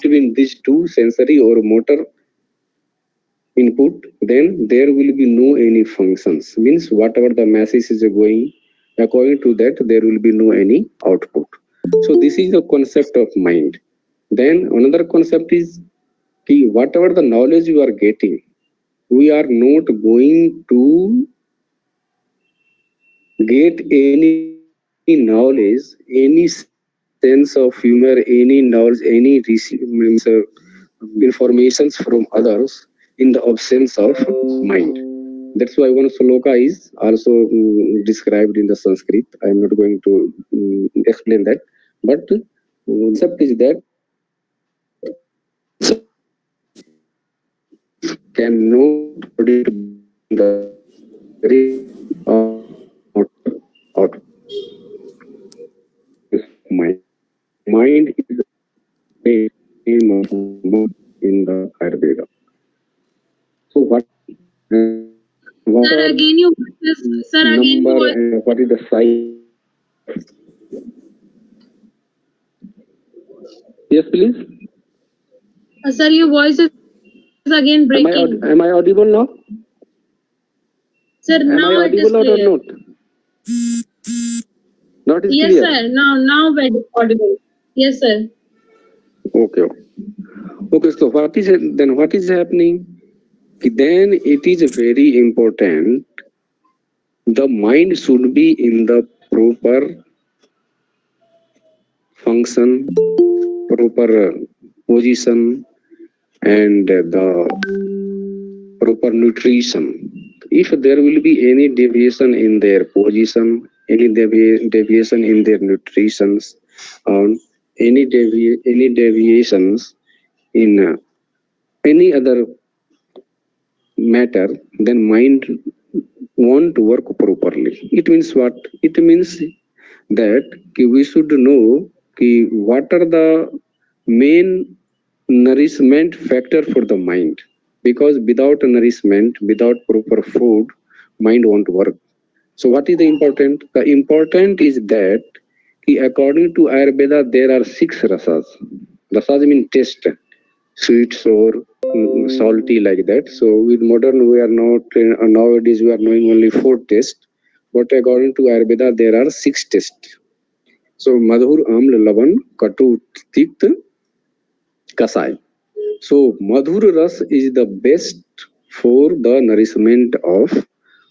between these two, sensory or motor input, then there will be no any functions. Means whatever the message is going, according to that, there will be no any output. So this is the concept of mind. Then another concept is whatever the knowledge you are getting, we are not going to get any knowledge, any sense of humor, any knowledge, any informations from others in the absence of mind. That's why one sloka is also described in the Sanskrit. I am not going to explain that, but concept is that cannot predict the out mind. Mind is the name of in the Ayurveda. So what Sir, are again your voice is, sir, again your number voice. and what is the size? Yes, please. Sir, your voice is again breaking. Am I audible now? Sir, Am I now it is audible or clear. not? Not is Yes, clear. sir. Now very audible. Yes, sir. Okay. Okay. So what is then? What is happening? Then it is very important. The mind should be in the proper function, proper position, and the proper nutrition. If there will be any deviation in their position, any deviation in their nutritions, or any deviations in any other matter, then mind won't work properly. It means what? It means that we should know what are the main nourishment factor for the mind, because without nourishment, without proper food, mind won't work. So what is the important? The important is that according to Ayurveda, there are 6 rasas. Rasas mean taste, sweet, sour, salty, like that. So with modern, we are not nowadays we are knowing only 4 tastes, but according to Ayurveda, there are 6 tastes. So madhur, amla, lavan, katu, tikt, kasai. So madhur ras is the best for the nourishment of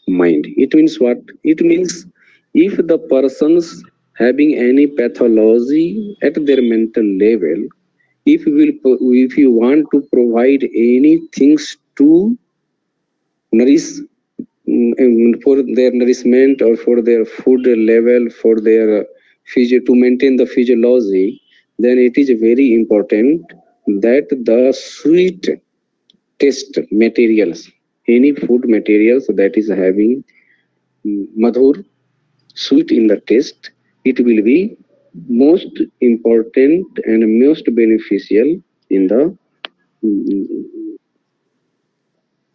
mind. It means what? It means if the persons having any pathology at their mental level, if you want to provide any things to nourish, for their nourishment or for their food level, for their to maintain the physiology, then it is very important that the sweet taste materials, any food materials that is having madhur, sweet in the taste, it will be most important and most beneficial in the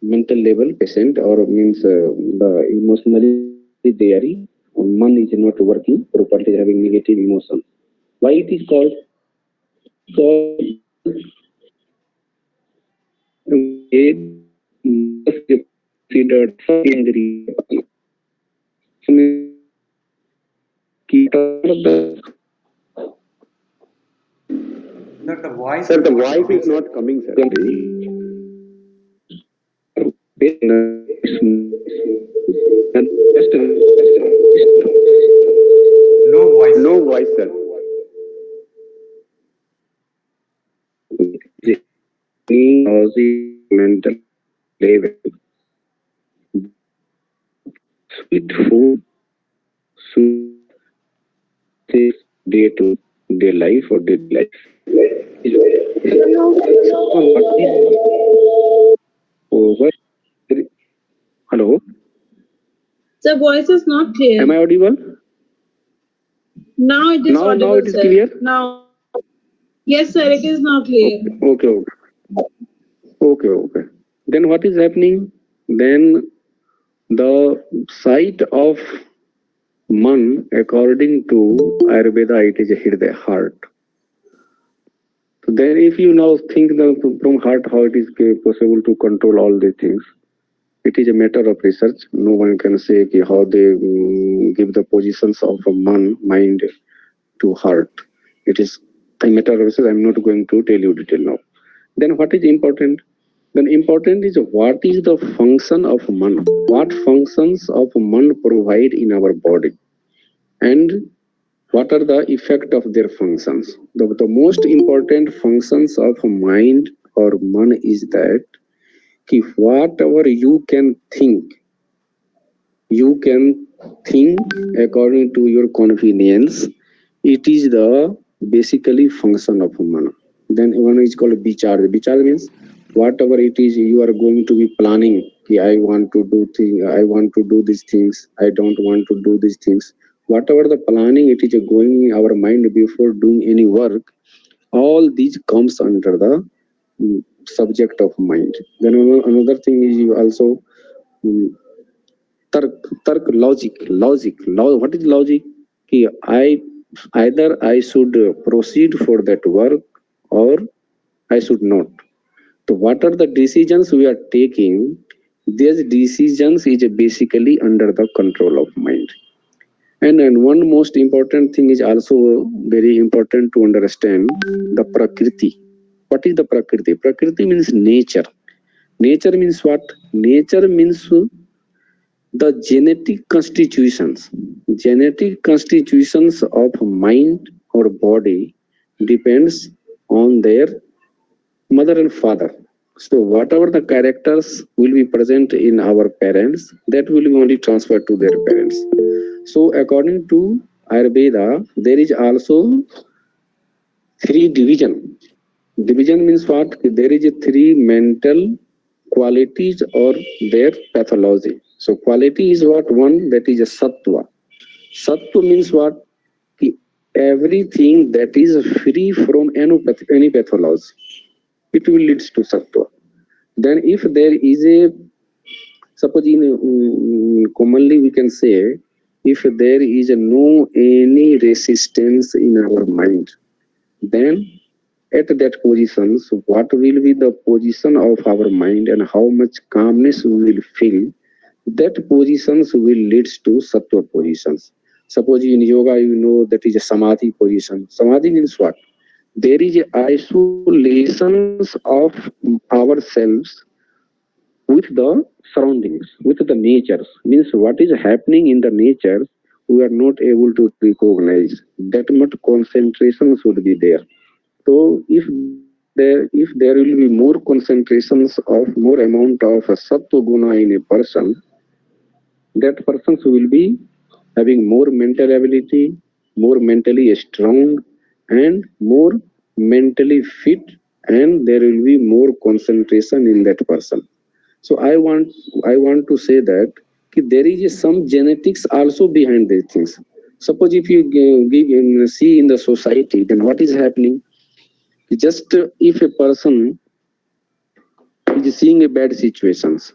mental level patient, or means the emotionally they are man is not working properly, having negative emotion. Why it is called? Because considered ingredient. Sir, the voice Sir, is the not voice coming, is sir. not coming, sir. No voice, No sir. voice, sir. Mental level. Sweet food, sweet day to day life or daily life. Over. Hello. The voice is not clear. Am I audible? Now it is Now audible, it is sir. clear. Now, yes, sir, it is now clear. Okay. Okay. Then what is happening? Then the site of man, according to Ayurveda, it is hit the heart. So then, if you now think from heart how it is possible to control all these things, it is a matter of research. No one can say how they give the positions of a mind to heart. It is a matter of research. I'm not going to tell you detail now. Then what is important? Then important is what is the function of man? What functions of man provide in our body? And what are the effect of their functions? The most important functions of mind or man is that whatever you can think according to your convenience. It is the basically function of man. Then one is called bicharge. Bicharge means whatever it is you are going to be planning. I want to do I want to do these things. I don't want to do these things. Whatever the planning it is going in our mind before doing any work, all these comes under the subject of mind. Then another thing is you also mm, tark what is logic? कि I either I should proceed for that work or I should not. So what are the decisions we are taking? These decisions is basically under the control of mind. And one most important thing is also very important to understand the prakriti. What is the prakriti? Prakriti means nature. Nature means what? Nature means the genetic constitutions of mind or body depends on their mother and father. So whatever the characters will be present in our parents, that will be only transferred to their parents. So according to ayurveda, there is also three division means what? There is a three mental qualities or their pathology. So quality is what? One, that is a sattva. Sattva means what? Everything that is free from any pathology, it will leads to sattva. Then if there is a, suppose in commonly we can say, if there is no any resistance in our mind, then at that position, so what will be the position of our mind and how much calmness we will feel? That positions will leads to sattva positions. Suppose in yoga, you know that is a samadhi position. Samadhi means what? There is a isolations of ourselves with the surroundings, with the natures. Means what is happening in the nature, we are not able to recognize. That much concentration should be there. So if there will be more concentrations of more amount of sattva guna in a person, that person will be having more mental ability, more mentally strong, and more mentally fit, and there will be more concentration in that person. So I want to say that there is some genetics also behind these things. Suppose if you see in the society, then what is happening? Just if a person is seeing a bad situations,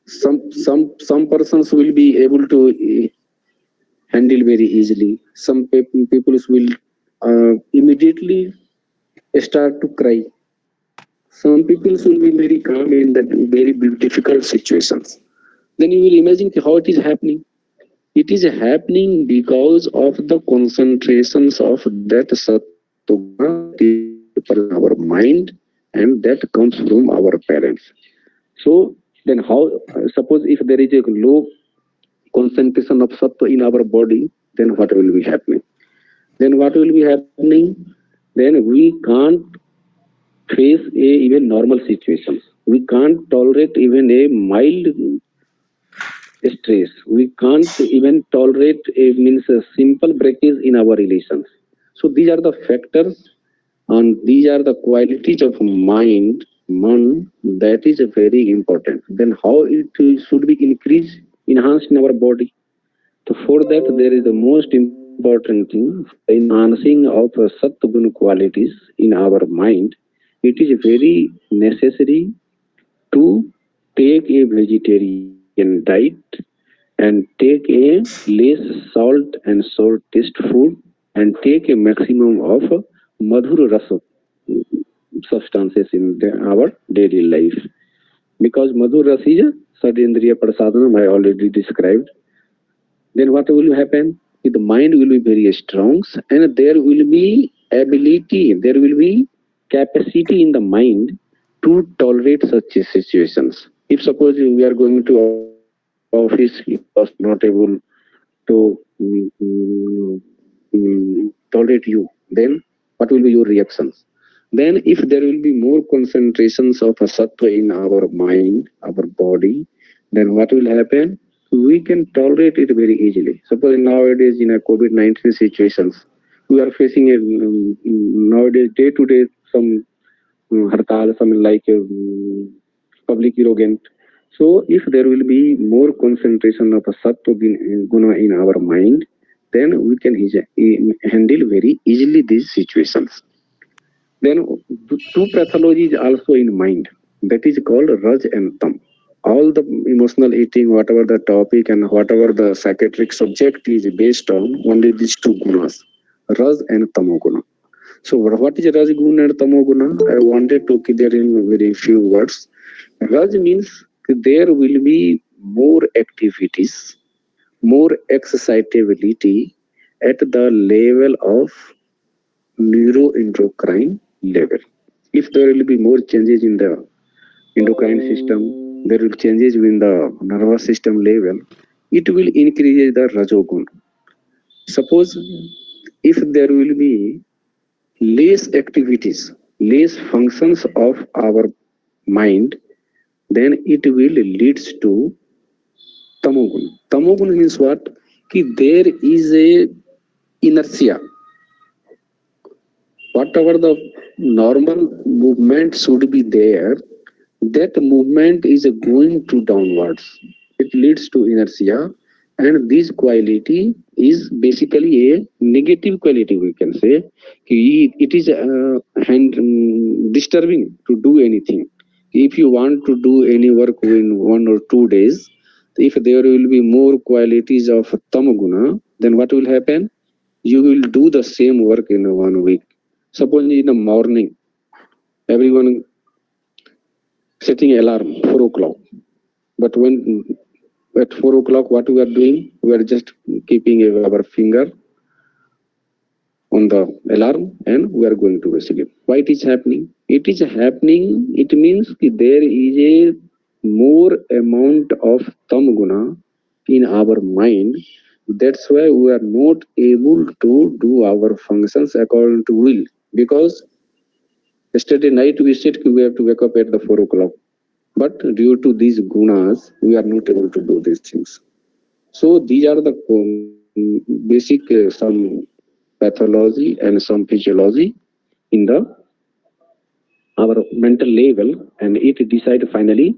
some persons will be able to handle very easily. Some people will immediately start to cry. Some people will be very calm in that very difficult situations. Then you will imagine how it is happening. It is happening because of the concentrations of that sattva that is present in our mind, and that comes from our parents. So then how, suppose if there is a low concentration of sattva in our body, then what will be happening? Then what will be happening? Then we can't face a even normal situations. We can't tolerate even a mild stress. We can't even tolerate a means a simple breakage in our relations. So these are the factors and these are the qualities of mind, man, that is very important. Then how it should be increased, enhanced in our body. So for that, there is the most important thing, enhancing of Satguna qualities in our mind. It is very necessary to take a vegetarian diet and take a less salt and salt taste food and take a maximum of madhur rasa. substances in our daily life. Because Madhur Ras is Sadendriya Prasadhanam, I already described. Then what will happen? The mind will be very strong, and there will be ability, there will be capacity in the mind to tolerate such situations. If suppose we are going to office, you are not able to tolerate you, then what will be your reactions? Then if there will be more concentrations of a sattva in our mind, our body, then what will happen? We can tolerate it very easily. Suppose nowadays in a COVID-19 situations, we are facing a nowadays day to day some hartal, something like public irrogant. So if there will be more concentration of a sattva guna in our mind, then we can handle very easily these situations. Then two pathologies also in mind, that is called Raj and Tam. All the emotional eating, whatever the topic and whatever the psychiatric subject is based on only these two gunas, Raj and Tamoguna. So what is Raj guna and Tamoguna? I wanted to clear in very few words. Raj means there will be more activities, more excitability at the level of neuroendocrine level. If there will be more changes in the endocrine system, there will changes in the nervous system level, it will increase the rajogun. Suppose if there will be less activities, less functions of our mind, then it will leads to tamogun. Tamogun means what? Ki there is a inertia. Whatever the normal movement should be there, that movement is going to downwards. It leads to inertia, and this quality is basically a negative quality, we can say. It is disturbing to do anything. If you want to do any work in 1 or 2 days, if there will be more qualities of tamaguna, then what will happen? You will do the same work in 1 week. Suppose in the morning, everyone setting alarm 4 o'clock. But when at 4 o'clock, what we are doing? We are just keeping our finger on the alarm and we are going to sleep. Why it is happening? It is happening. It means there is a more amount of tamguna in our mind. That's why we are not able to do our functions according to will. Because yesterday night we said we have to wake up at the 4 o'clock. But due to these gunas, we are not able to do these things. So these are the basic some pathology and some physiology in the our mental level, and it decide finally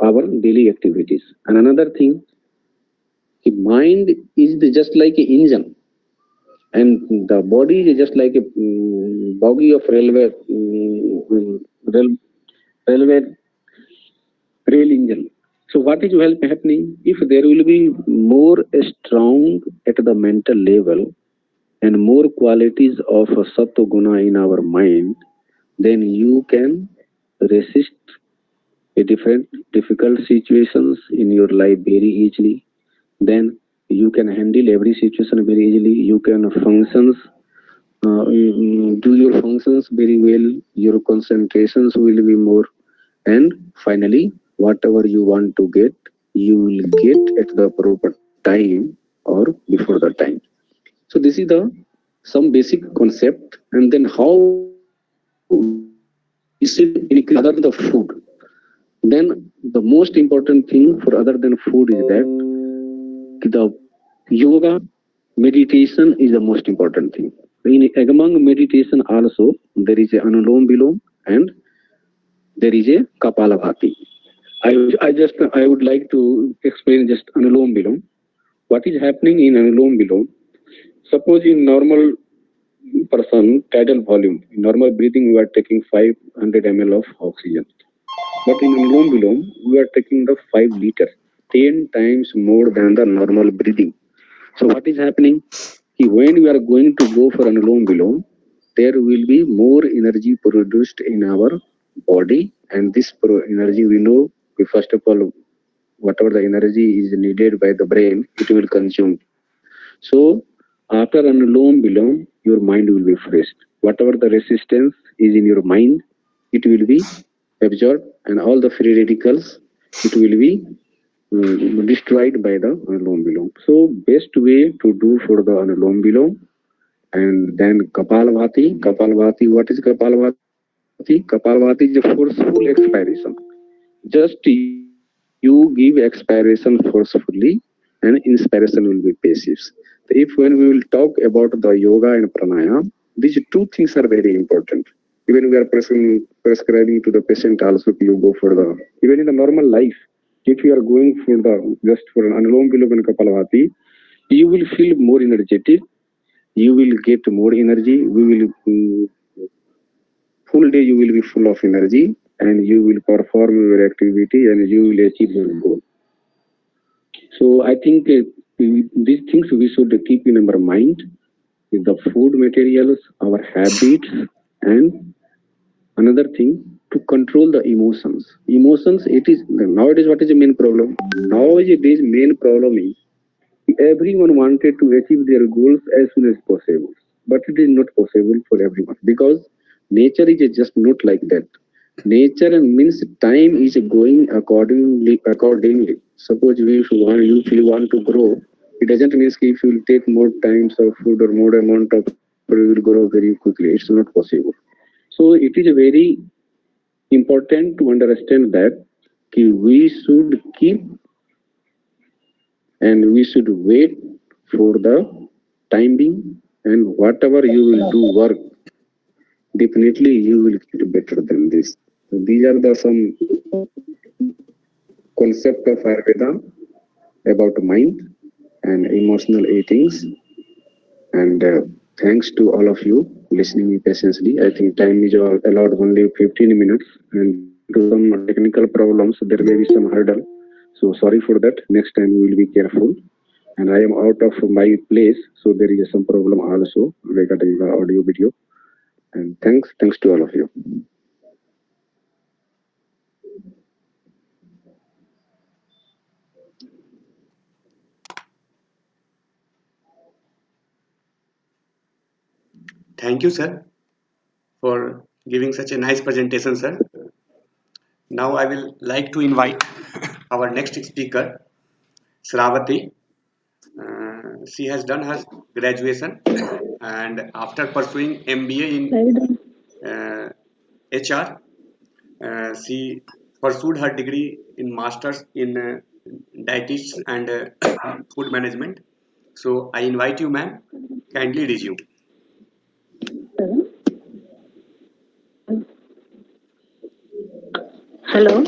our daily activities. And another thing, the mind is just like an engine, and the body is just like a bogie of railway railway rail engine. So what is happening? If there will be more strong at the mental level and more qualities of sattva guna in our mind, then you can resist a different difficult situations in your life very easily. Then you can handle every situation very easily. You can functions do your functions very well. Your concentrations will be more, and finally whatever you want to get, you will get at the proper time or before the time. So this is the some basic concept. And then how we should increase other than the food. Then the most important thing for other than food is that the yoga meditation is the most important thing. In among meditation also there is a anulom vilom and there is a kapalabhati. I would like to explain just anulom vilom. What is happening in anulom vilom? Suppose in normal person tidal volume, in normal breathing, we are taking 500 ml of oxygen. But in anulom vilom, we are taking the 5 liter, 10 times more than the normal breathing. So what is happening? When we are going to go for anulom vilom, there will be more energy produced in our body, and this energy we know, first of all, whatever the energy is needed by the brain, it will consume. So after Anulom Bilom, your mind will be fresh. Whatever the resistance is in your mind, it will be absorbed, and all the free radicals, it will be destroyed by the Anulom Bilom. So best way to do for the Anulom Bilom, and then Kapalabhati. Kapalabhati, what is Kapalabhati? Kapalabhati is a forceful expiration. Just you give expiration forcefully, and inspiration will be passive. If when we will talk about the yoga and pranayama, these two things are very important. Even we are prescribing to the patient also, you go for the, even in the normal life, if you are going for the just for an Anulom Vilom and Kapalabhati, you will feel more energetic, you will get more energy, we will full day you will be full of energy, and you will perform your activity and you will achieve your goal. So I think these things we should keep in our mind, the food materials, our habits, and another thing, to control the emotions. Emotions, it is nowadays what is the main problem? Nowadays main problem is everyone wanted to achieve their goals as soon as possible, but it is not possible for everyone, because nature is just not like that. Nature means time is going accordingly. Suppose if you want to grow, it doesn't mean if you will take more times of food or more amount of food, you will grow very quickly. It's not possible. So it is very important to understand that we should keep and we should wait for the time being, and whatever you will do work, definitely you will get better than this. So these are the some concept of Ayurveda about mind and emotional eatings. And thanks to all of you listening me patiently. I think time is allowed only 15 minutes, and due to some technical problems, there may be some hurdle. So sorry for that. Next time we will be careful. And I am out of my place, so there is some problem also regarding the audio video. And thanks to all of you. Thank you, sir, for giving such a nice presentation, sir. Now I will like to invite our next speaker, Sravati. She has done her graduation, and after pursuing MBA in HR, she pursued her degree in Masters in Dietetics and Food Management. So I invite you, ma'am. Kindly resume. Hello.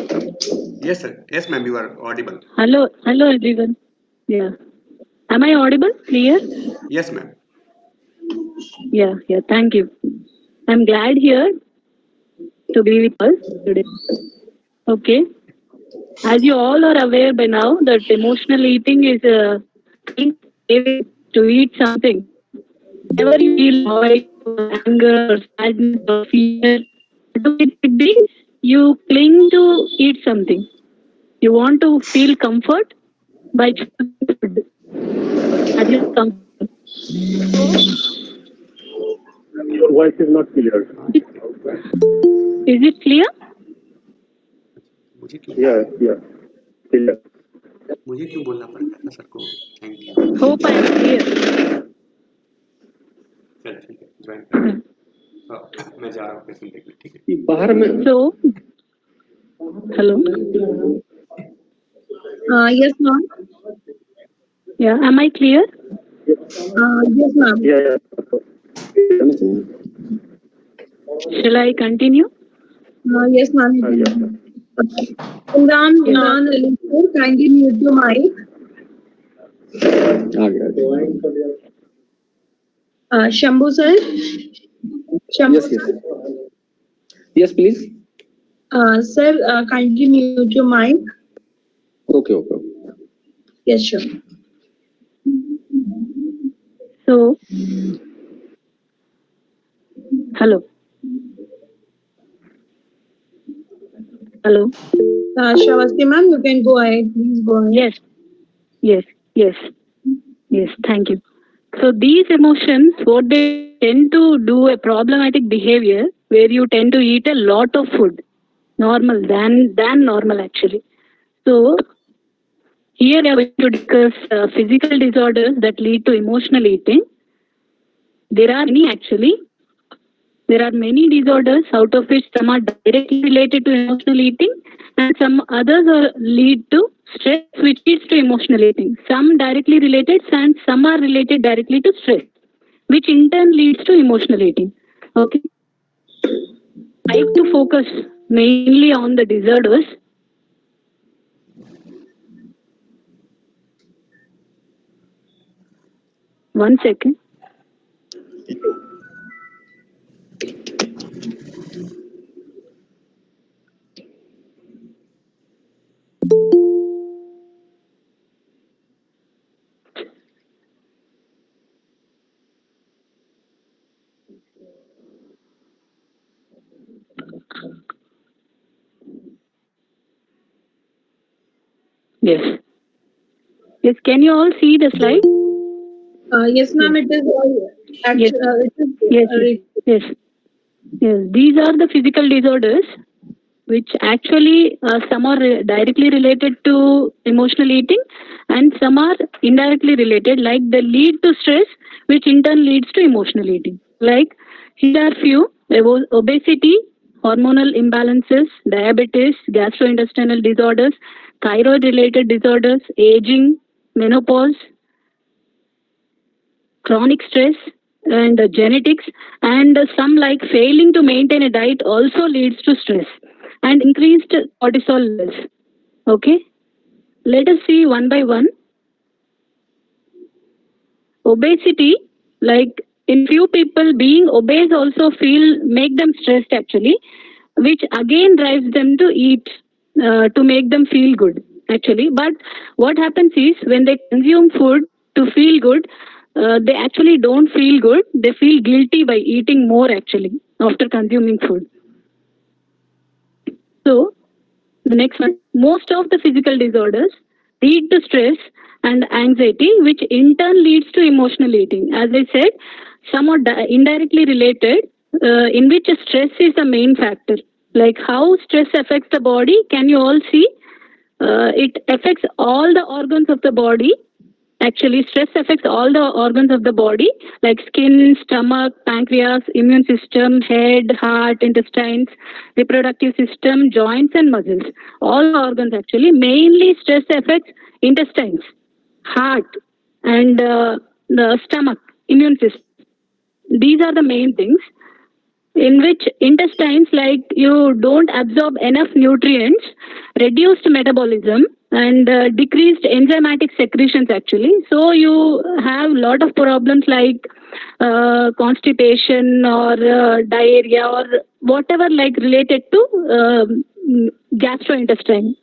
Yes, sir. Yes, ma'am. You are audible. Hello. Hello, everyone. Yeah. Am I audible? Clear? Yes, ma'am. Yeah. Yeah. Thank you. I'm glad here to be with us today. Okay. As you all are aware by now, that emotional eating is a craving to eat something. Whenever you feel joy or anger or sadness or fear, whatever it could be, you cling to eat something. You want to feel comfort by choosing food as your comfort. Your voice is not clear. Is it clear? मुझे क्यों Yeah, clear. मुझे क्यों बोलना पड़ता था sir को thank you Hope I am clear. चल ठीक है ज्वाइन कर हाँ, मैं जा रहा हूँ पेशेंट देखने ठीक है बाहर में So, hello. Yes, ma'am. Yeah, am I clear? Yes, ma'am. yeah. Shall I continue? Yes, ma'am. Imran, kindly mute your mic. Shambhu sir. Shambhu Yes. Yes, please. Sir, kindly mute your mic. Okay. Yes, sure. So, Hello. Hello. Shravasti ma'am, you can go ahead. Please go ahead. Yes. Yes. Yes. Yes. Thank you. So these emotions, what they tend to do a problematic behavior where you tend to eat a lot of food, normal than normal actually. So here we are going to discuss physical disorders that lead to emotional eating. There are many actually. There are many disorders, out of which some are directly related to emotional eating, and some others are lead to stress, which leads to emotional eating. Some directly related, and some are related directly to stress, which in turn leads to emotional eating. Okay, I like to focus mainly on the disorders. One second. Yes. Yes. Can you all see the slide? Yes, Yes. ma'am, it is all Yes. it is Yes. Yes. Yes. These are the physical disorders which actually some are directly related to emotional eating and some are indirectly related, like they lead to stress, which in turn leads to emotional eating. Like here are few: obesity, hormonal imbalances, diabetes, gastrointestinal disorders, thyroid related disorders, aging, menopause, chronic stress, and genetics, and some like failing to maintain a diet also leads to stress and increased cortisol levels. Okay, let us see one by one. Obesity, like in few people, being obese also feel make them stressed actually, which again drives them to eat to make them feel good actually. But what happens is when they consume food to feel good, they actually don't feel good. They feel guilty by eating more actually after consuming food. So the next one, most of the physical disorders lead to stress and anxiety, which in turn leads to emotional eating. As I said, some are indirectly related, in which stress is the main factor. Like how stress affects the body, can you all see? It affects all the organs of the body. Actually, stress affects all the organs of the body, like skin, stomach, pancreas, immune system, head, heart, intestines, reproductive system, joints, and muscles. All organs actually. Mainly, stress affects intestines, heart, and the stomach, immune system. These are the main things in which intestines, like you don't absorb enough nutrients, reduced metabolism, and decreased enzymatic secretions actually. So you have lot of problems like constipation or diarrhea or whatever like related to gastrointestine.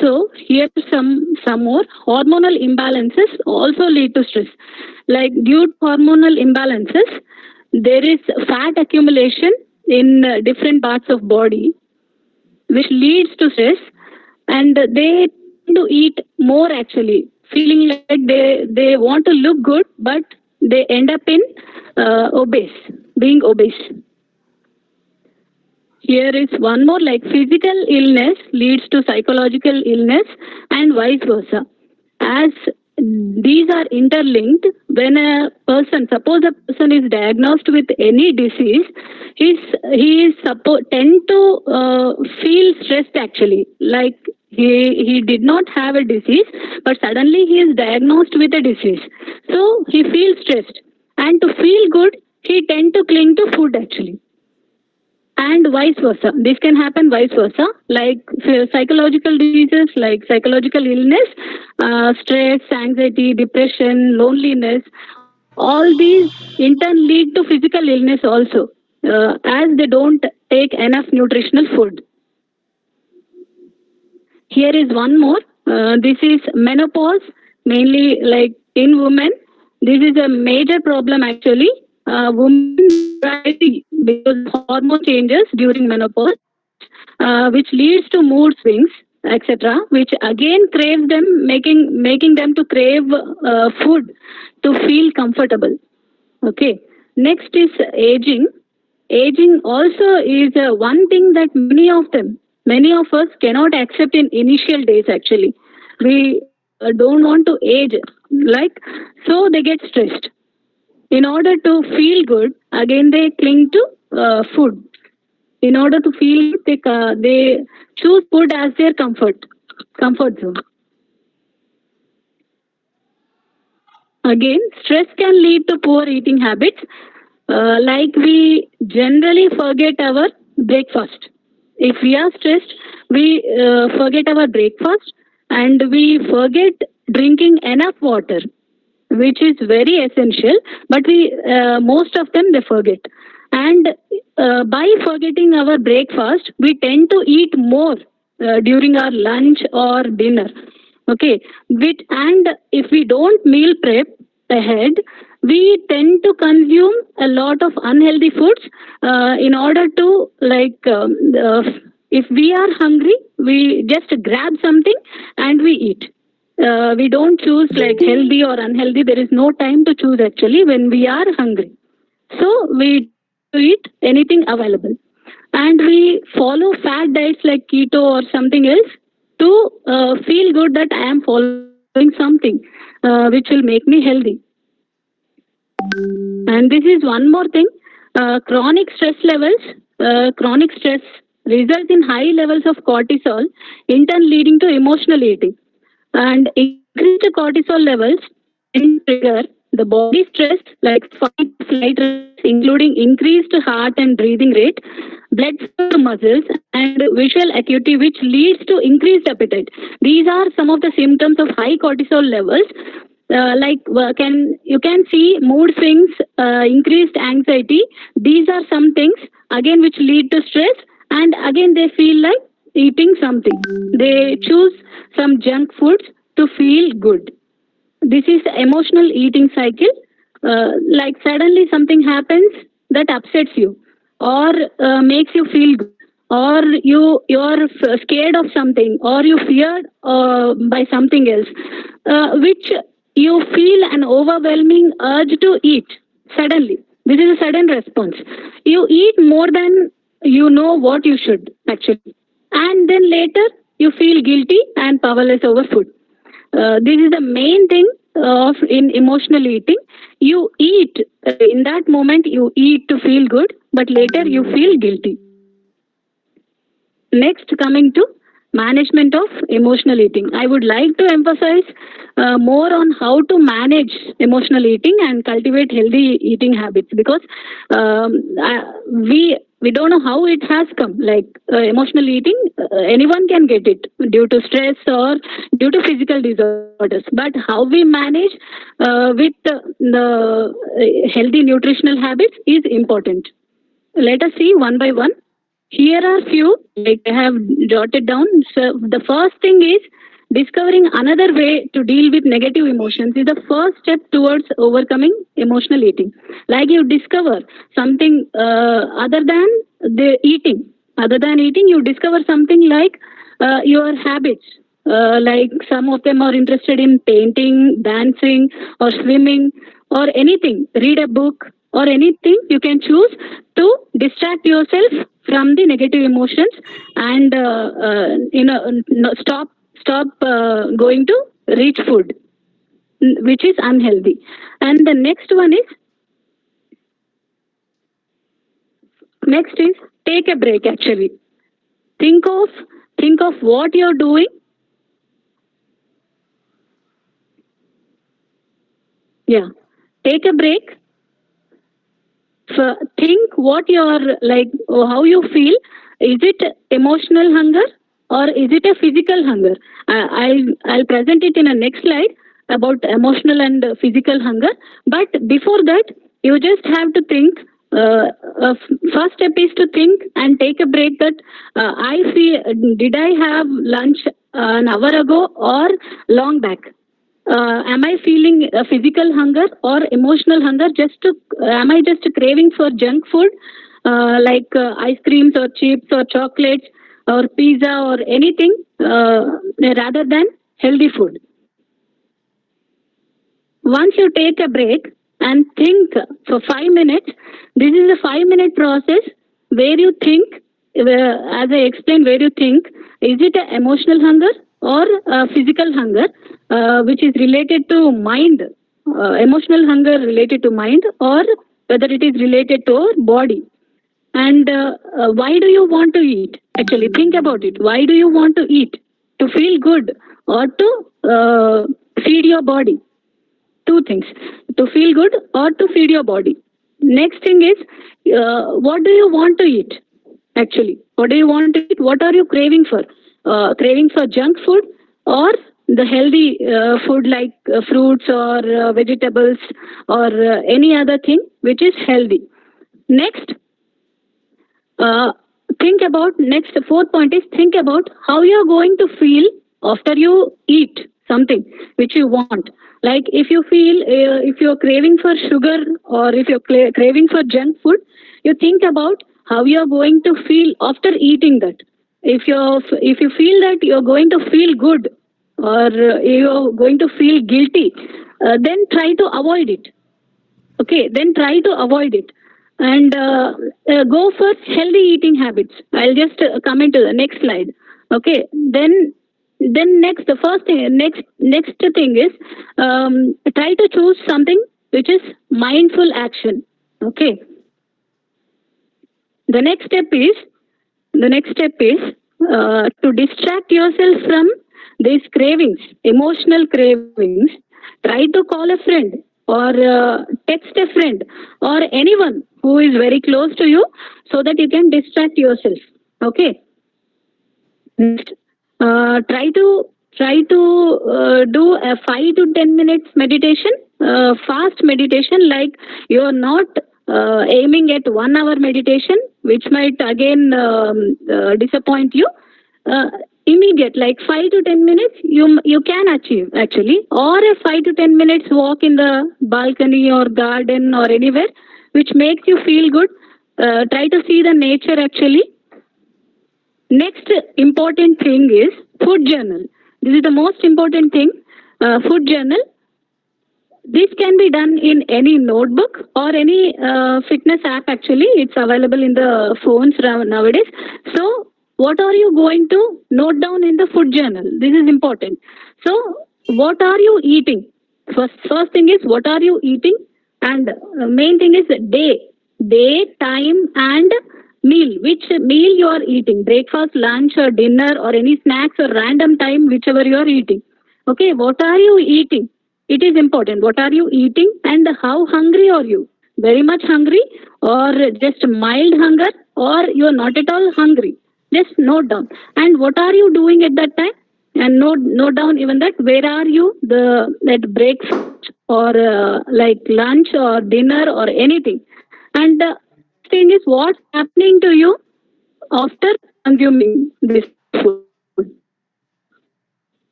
So here some more hormonal imbalances also lead to stress. Like due to hormonal imbalances, there is fat accumulation in different parts of body, which leads to stress, and they tend to eat more actually, feeling like they want to look good, but they end up in obese, being obese. Here is one more, like physical illness leads to psychological illness and vice versa. As these are interlinked, when a person, suppose a person is diagnosed with any disease, he is tend to feel stressed actually. Like he did not have a disease, but suddenly he is diagnosed with a disease. So he feels stressed. And to feel good, he tend to cling to food actually, and vice versa. This can happen vice versa, like psychological diseases, like psychological illness, stress, anxiety, depression, loneliness. All these in turn lead to physical illness also, as they don't take enough nutritional food. Here is one more. This is menopause, mainly like in women. This is a major problem actually. women anxiety because of hormone changes during menopause, which leads to mood swings, etc., which again craves them, making them to crave food to feel comfortable. Okay. Next is aging. Aging also is one thing that many of us cannot accept in initial days. Actually, we don't want to age, like, so they get stressed. In order to feel good, again they cling to food. In order to feel good, they choose food as their comfort zone. Again, stress can lead to poor eating habits. Like we generally forget our breakfast. If we are stressed, we forget our breakfast and we forget drinking enough water, which is very essential. But we most of them they forget, and by forgetting our breakfast, we tend to eat more during our lunch or dinner. Okay, and if we don't meal prep ahead, we tend to consume a lot of unhealthy foods in order to if we are hungry, we just grab something and we eat. We don't choose like healthy or unhealthy. There is no time to choose actually when we are hungry. So we eat anything available, and we follow fat diets like keto or something else to feel good that I am following something which will make me healthy. And this is one more thing: chronic stress results in high levels of cortisol, in turn leading to emotional eating. And increased cortisol levels can trigger the body stress like fight flight response, including increased heart and breathing rate, blood flow to muscles, and visual acuity, which leads to increased appetite. These are some of the symptoms of high cortisol levels. Can you can see mood swings, increased anxiety. These are some things again which lead to stress, and again they feel like eating something. They choose some junk foods to feel good. This is the emotional eating cycle. Like suddenly something happens that upsets you, or makes you feel good, or you're scared of something, or you feared by something else, which you feel an overwhelming urge to eat suddenly. This is a sudden response. You eat more than you know what you should actually, and then later you feel guilty and powerless over food. This is the main thing of in emotional eating. You eat in that moment, you eat to feel good, but later you feel guilty. Next, coming to management of emotional eating, I would like to emphasize more on how to manage emotional eating and cultivate healthy eating habits, because we don't know how it has come. Like emotional eating, anyone can get it due to stress or due to physical disorders. But how we manage with the healthy nutritional habits is important. Let us see one by one. Here are few, like I have jotted down. So the first thing is discovering another way to deal with negative emotions is the first step towards overcoming emotional eating. Like you discover something other than the eating. Other than eating, you discover something like your habits. Like some of them are interested in painting, dancing, or swimming, or anything. Read a book or anything you can choose to distract yourself from the negative emotions, and stop going to rich food, which is unhealthy. And the next is take a break. Actually, think of what you're doing. Yeah, take a break. So think what you're like, how you feel. Is it emotional hunger or is it a physical hunger? I'll present it in a next slide about emotional and physical hunger. But before that, you just have to think. First step is to think and take a break. That I feel, did I have lunch an hour ago or long back? am I feeling a physical hunger or emotional hunger? Am I just craving for junk food, like ice creams or chips or chocolates or pizza or anything, rather than healthy food? Once you take a break and think for 5 minutes, this is a 5 minute process where you think, as I explained, where you think, is it an emotional hunger or a physical hunger, which is related to mind, emotional hunger related to mind, or whether it is related to our body. And why do you want to eat? Actually, think about it. Why do you want to eat? To feel good or to feed your body? Two things: to feel good or to feed your body. Next thing is, what do you want to eat? Actually, what do you want to eat? What are you craving for? Craving for junk food or the healthy food like fruits or vegetables or any other thing which is healthy? Next, uh, think about, next fourth point is, think about how you're going to feel after you eat something which you want. Like if you feel, if you're craving for sugar or if you're craving for junk food, you think about how you're going to feel after eating that. If you feel that you're going to feel good or you're going to feel guilty, then try to avoid it. Okay, then try to avoid it and go for healthy eating habits. I'll just come into the next slide. Okay, then next, the first thing, next thing is, try to choose something which is mindful action. Okay, the next step is to distract yourself from these cravings, emotional cravings. Try to call a friend or text a friend or anyone who is very close to you so that you can distract yourself. Okay. Next, try to do a 5 to 10 minutes meditation, fast meditation. Like you are not aiming at 1 hour meditation, which might again disappoint you. Uh, Immediate, like 5 to 10 minutes, you can achieve actually, or a 5 to 10 minutes walk in the balcony or garden or anywhere, which makes you feel good. Try to see the nature actually. Next important thing is food journal. This is the most important thing. Food journal. This can be done in any notebook or any fitness app. Actually, it's available in the phones nowadays. So, what are you going to note down in the food journal? This is important. So, what are you eating? First thing is, what are you eating? And main thing is day, time, and meal. Which meal you are eating? Breakfast, lunch, or dinner, or any snacks, or random time, whichever you are eating. Okay, what are you eating? It is important. What are you eating and how hungry are you? Very much hungry or just mild hunger, or you are not at all hungry? Just note down. And what are you doing at that time? And note down even that, where are you the at breakfast or like lunch or dinner or anything. And the thing is, what's happening to you after consuming this food,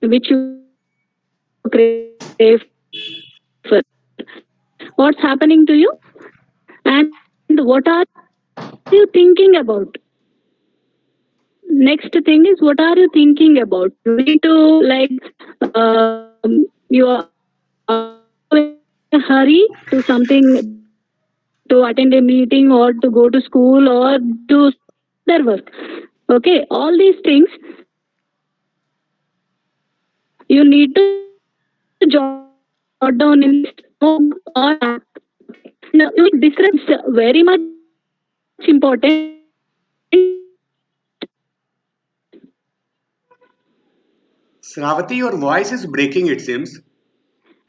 which you crave for? What's happening to you? And what are you thinking about? Next thing is, what are you thinking about? You need to, like, you are in a hurry to something, to attend a meeting or to go to school or do some other work. Okay, all these things you need to jot down in a list, notebook or app. And you need disrupt very much important. And you need to Sravati, your voice is breaking, it seems.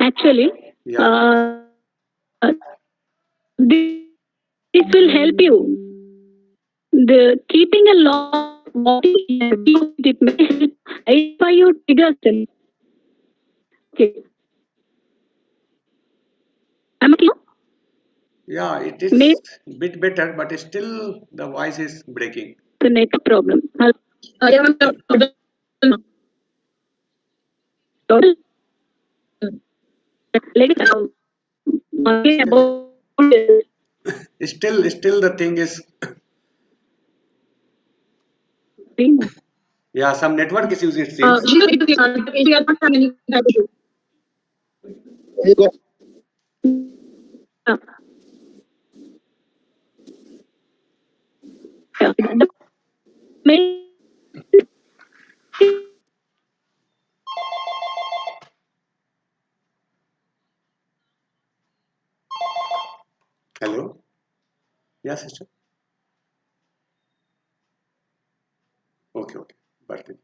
actually, Yeah. this will help you. The keeping a log of what you eat and when you eat, it may help identify your triggers actually. Okay, am I clear now? Yeah, it Maybe is a bit better, but still the voice is breaking. the network problem. Yeah, I'm audible now. Audible now. ladies, again about this. Still the thing is, yeah, some network issues it seems. She will be if we are not having any type of issue. The Hello? Yeah, sister. Okay, okay. Bharti.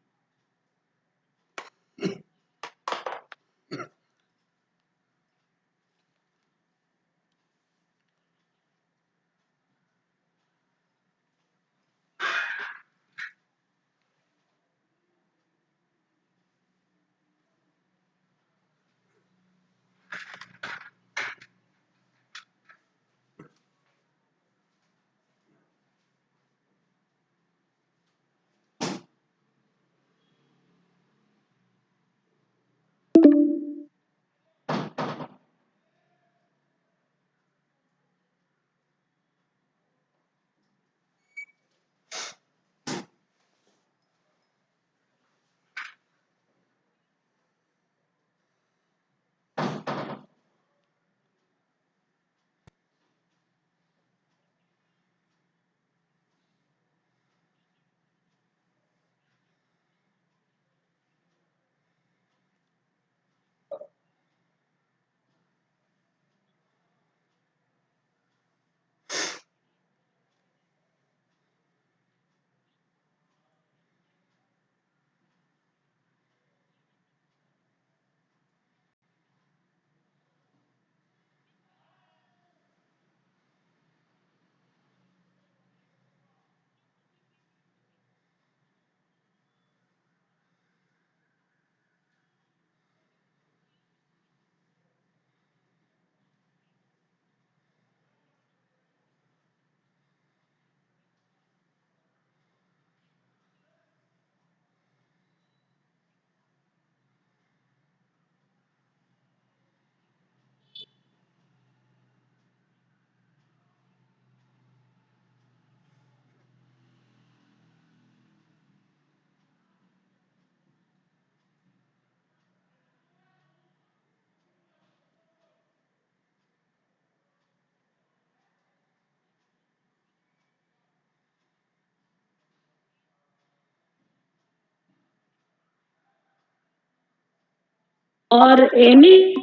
or any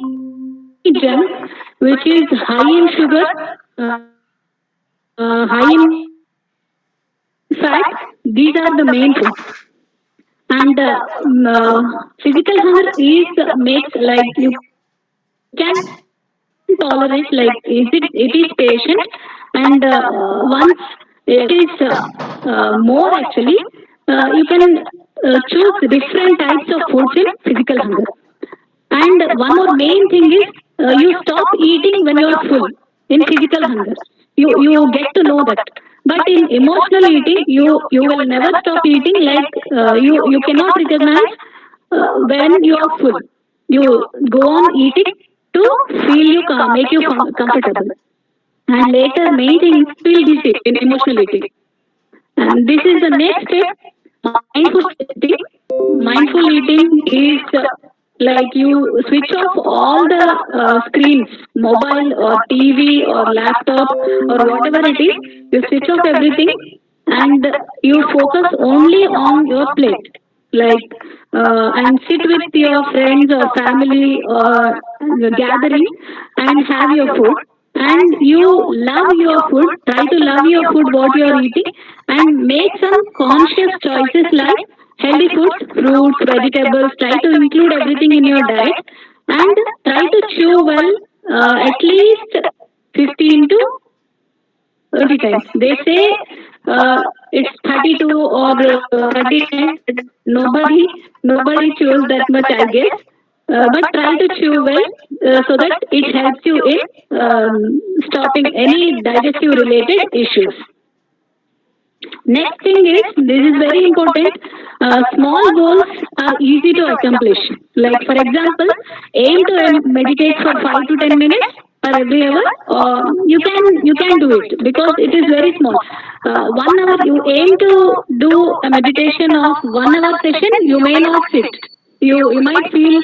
junk which is high in sugar, high in fat, these are the main foods. And physical hunger is makes like you can tolerate, like it is patient, and once it is more actually, you can choose different types of foods in physical hunger. And one more main thing is you stop eating when you are full in physical hunger. You get to know that. But in emotional eating, you will never stop eating. Like you cannot recognize when you are full. You go on eating to feel you make you comfortable. And later, main thing is feel guilty in emotional eating. And this is the next step, mindful eating. Mindful eating is like you switch off all the screens, mobile or TV or laptop or whatever it is. You switch off everything and you focus only on your plate. Like and sit with your friends or family or gathering and have your food, and you love your food, try to love your food what you are eating, and make some conscious choices like healthy foods, fruits, vegetables. Try to include everything in your diet and try to chew well, at least 15 to 30 times. They say it's 32 or 30 times. Nobody chews that much, I guess. But try to chew well so that it helps you in stopping any digestive related issues. Next thing is, this is very important. Small goals are easy to accomplish. Like for example, aim to meditate for 5 to 10 minutes per every hour. You can do it because it is very small. 1 hour you aim to do a meditation of 1 hour session. You may not sit. You might feel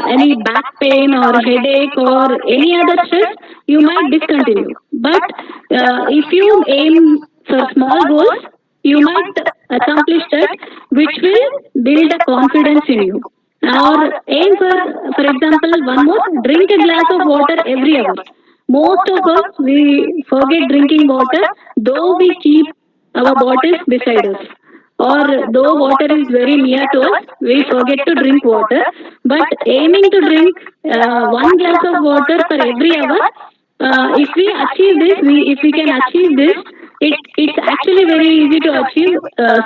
any back pain or headache or any other stress. You might discontinue. But if you aim for small goals, you might accomplish that, which will build a confidence in you. Or aim for example, one more, drink a glass of water every hour. Most of us, we forget drinking water, though we keep our bottles beside us. Or though water is very near to us, we forget to drink water. But aiming to drink 1 glass of water for every hour, if we achieve this, if we can achieve this, it's actually very easy to achieve.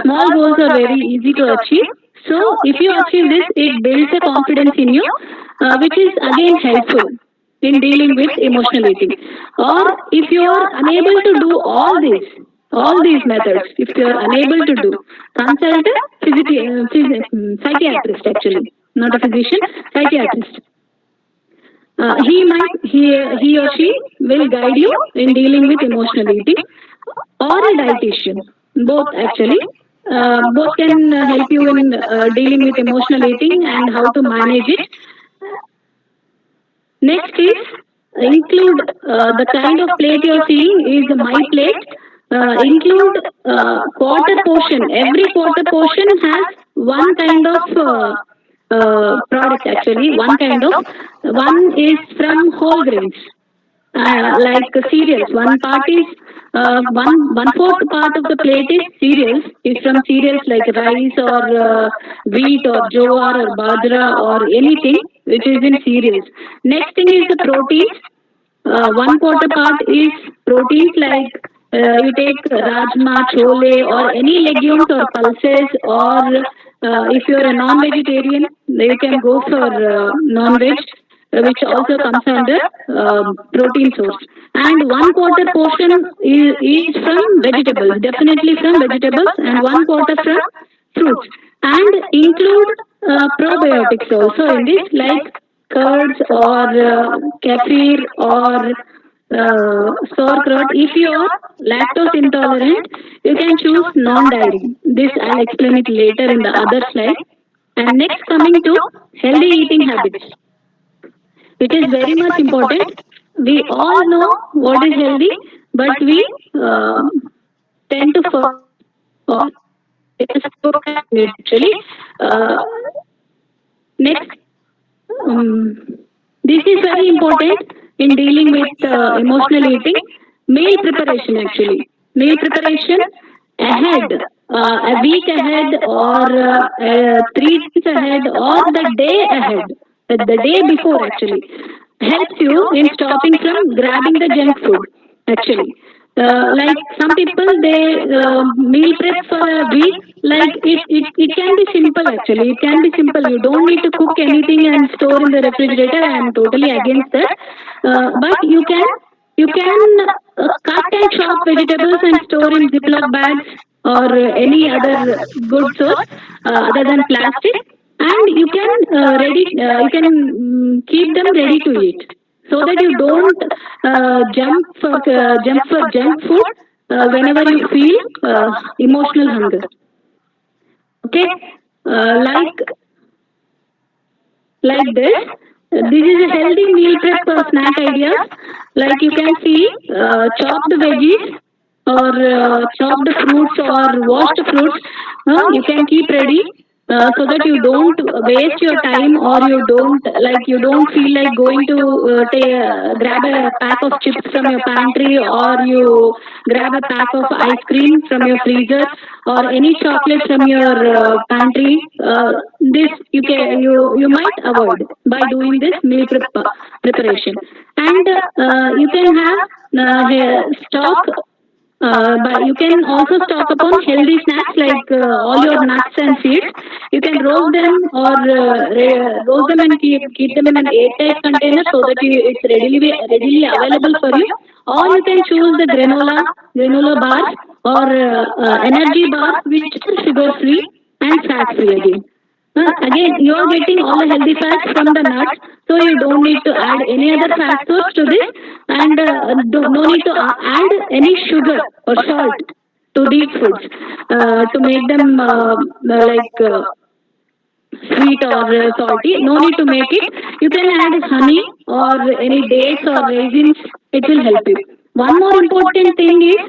Small goals are very easy to achieve. So if you achieve this, it builds a confidence in you, which is again helpful in dealing with emotional eating. Or if you are unable to do all these methods, if you are unable to do, consult a psychiatrist actually, not a physician, psychiatrist. He or she will guide you in dealing with emotional eating, or a dietitian. Both actually, both can help you in dealing with emotional eating and how to manage it. Next is, include the kind of plate you're seeing is my plate. Include quarter portion. Every quarter portion has one kind of product actually. One is from whole grains, like cereals. One part is one fourth part of the plate is cereals. Is from cereals like rice or wheat or jowar or bajra or anything which is in cereals. Next thing is the proteins. One quarter part is proteins like you take rajma, chole, or any legumes or pulses, or if you are a non-vegetarian, you can go for non-veg, which also comes under protein source. And one quarter portion is from vegetables, definitely from vegetables, and one quarter from fruits. And include probiotics also in this, like curds or kefir or sauerkraut. If you are lactose intolerant, you can choose non-dairy. This I'll explain it later in the other slide. And next, coming to healthy eating habits, which is very much important. We all know what is healthy, but we tend to forget or actually. Next, um, this is very important in dealing with emotional eating. Meal preparation actually. Meal preparation ahead, a week ahead, or 3 days ahead, or the day ahead, the day before actually, helps you in stopping from grabbing the junk food actually. Like some people, they meal prep for a week. Like it can be simple actually. It can be simple. You don't need to cook anything and store in the refrigerator. I am totally against that. But you can cut and chop vegetables and store in Ziploc bags or any other good source other than plastic, and you can keep them ready to eat, so that you don't jump for junk food whenever you feel emotional hunger. Okay, like this. This is a healthy meal prep snack ideas. Like you can see, chopped veggies or chopped fruits or washed fruits. You can keep ready. So that you don't waste your time, or you don't feel like going to grab a pack of chips from your pantry, or you grab a pack of ice cream from your freezer, or any chocolate from your pantry. This you might avoid by doing this meal preparation. And you can have stock But you can also stock upon healthy snacks like all your nuts and seeds. You can roast them or roast them and keep them in an airtight container so that it's readily available for you. Or you can choose the granola bars or energy bars which are sugar free and fat free again. Again, you are getting all the healthy fats from the nuts, so you don't need to add any other fat source to this, and no need to add any sugar or salt to these foods to make them sweet or salty. No need to make it. You can add honey or any dates or raisins. It will help you. One more important thing is